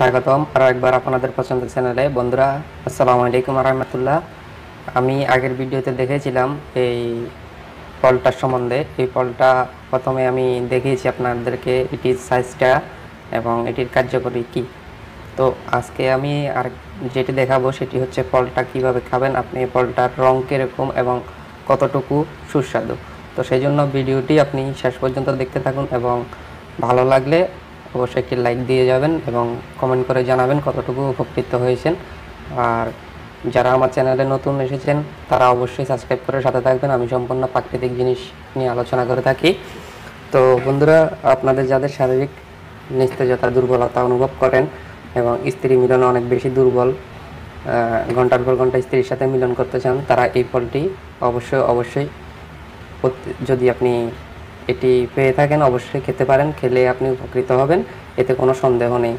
স্বাগতম আরও একবার আপনাদের পছন্দের চ্যানেলে। বন্ধুরা, আসসালামু আলাইকুম রহমতুল্লাহ। আমি আগের ভিডিওতে দেখেছিলাম এই ফলটার সম্বন্ধে। এই ফলটা প্রথমে আমি দেখিয়েছি আপনাদেরকে এটির সাইজটা এবং এটির কার্যকরী কী। তো আজকে আমি আর যেটি দেখাবো সেটি হচ্ছে ফলটা কিভাবে খাবেন, আপনি এই ফলটার রং কীরকম এবং কতটুকু সুস্বাদু। তো সেই জন্য ভিডিওটি আপনি শেষ পর্যন্ত দেখতে থাকুন এবং ভালো লাগলে অবশ্যই একটি লাইক দিয়ে যাবেন এবং কমেন্ট করে জানাবেন কতটুকু উপকৃত হয়েছেন। আর যারা আমার চ্যানেলে নতুন এসেছেন তারা অবশ্যই সাবস্ক্রাইব করে সাথে থাকবেন। আমি সম্পূর্ণ প্রাকৃতিক জিনিস নিয়ে আলোচনা করে থাকি। তো বন্ধুরা, আপনাদের যাদের শারীরিক নিস্তেজতা, দুর্বলতা অনুভব করেন এবং স্ত্রী মিলনে অনেক বেশি দুর্বল, ঘন্টার পর ঘন্টা স্ত্রীর সাথে মিলন করতে চান, তারা এই ফলটি অবশ্যই যদি আপনি এটি পেয়ে থাকেন অবশ্যই খেতে পারেন। খেলে আপনি উপকৃত হবেন, এতে কোনো সন্দেহ নেই।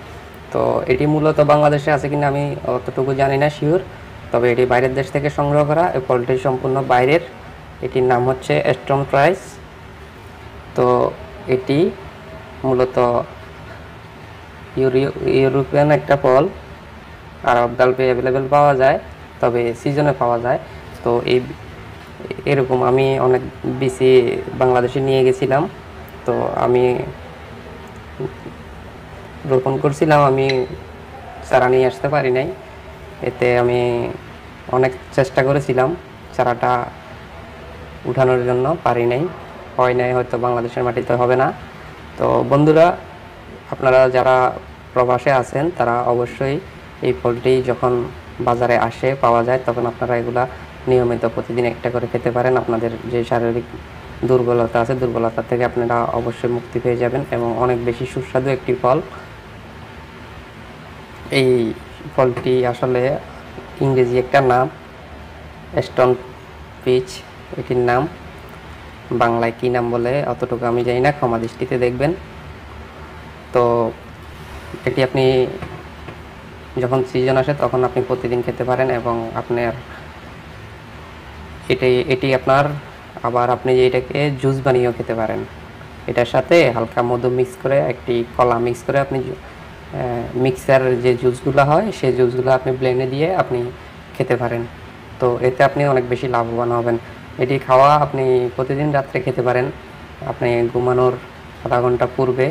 তো এটি মূলত বাংলাদেশে আছে কিনা আমি অতটুকু জানি না শিওর, তবে এটি বাইরের দেশ থেকে সংগ্রহ করা। এই ফলটি সম্পূর্ণ বাইরের। এটির নাম হচ্ছে স্টোন ফ্রাইস। তো এটি মূলত ইউরোপিয়ান একটা ফল। আরব গালফে অ্যাভেলেবেল পাওয়া যায়, তবে সিজনে পাওয়া যায়। তো এরকম আমি অনেক বেশি বাংলাদেশে নিয়ে গেছিলাম। তো আমি রোপণ করছিলাম, আমি চারা নিয়ে আসতে পারি নাই। এতে আমি অনেক চেষ্টা করেছিলাম, চারাটা উঠানোর জন্য পারি নাই, হয় নাই, হয়তো বাংলাদেশের মাটিতে হবে না। তো বন্ধুরা, আপনারা যারা প্রবাসে আছেন তারা অবশ্যই এই ফলটি যখন বাজারে আসে পাওয়া যায় তখন আপনারা এগুলা নিয়মিত প্রতিদিন একটা করে খেতে পারেন। আপনাদের যে শারীরিক দুর্বলতা আছে, দুর্বলতা থেকে আপনারা অবশ্যই মুক্তি পেয়ে যাবেন এবং অনেক বেশি সুস্বাদু একটি ফল। এই ফলটি আসলে ইংরেজি একটা নাম, স্টোন পিচ এটির নাম। বাংলায় কী নাম বলে অতটুকু আমি জানি না, ক্ষমা দৃষ্টিতে দেখবেন। তো এটি আপনি যখন সিজন আসে তখন আপনি প্রতিদিন খেতে পারেন এবং আপনার এটি আপনার আবার আপনি এটাকে জুস বানিয়েও খেতে পারেন। এটার সাথে হালকা মধু মিক্স করে, একটি কলা মিক্স করে আপনি মিক্সার যে জুসগুলো হয় সেই জুসগুলো আপনি ব্লেন্ডে দিয়ে আপনি খেতে পারেন। তো এতে আপনি অনেক বেশি লাভবান হবেন। এটি খাওয়া আপনি প্রতিদিন রাত্রে খেতে পারেন। আপনি ঘুমানোর আধা ঘন্টা পূর্বে,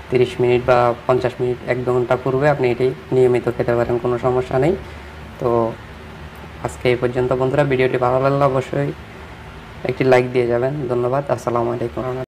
30 মিনিট বা 50 মিনিট, 1-2 ঘন্টা পূর্বে আপনি এটি নিয়মিত খেতে পারেন, কোনো সমস্যা নেই। তো আজকে এই পর্যন্ত বন্ধুরা। ভিডিওটি ভালো লাগলে অবশ্যই একটি লাইক দিয়ে যাবেন। ধন্যবাদ। আসসালামু আলাইকুম।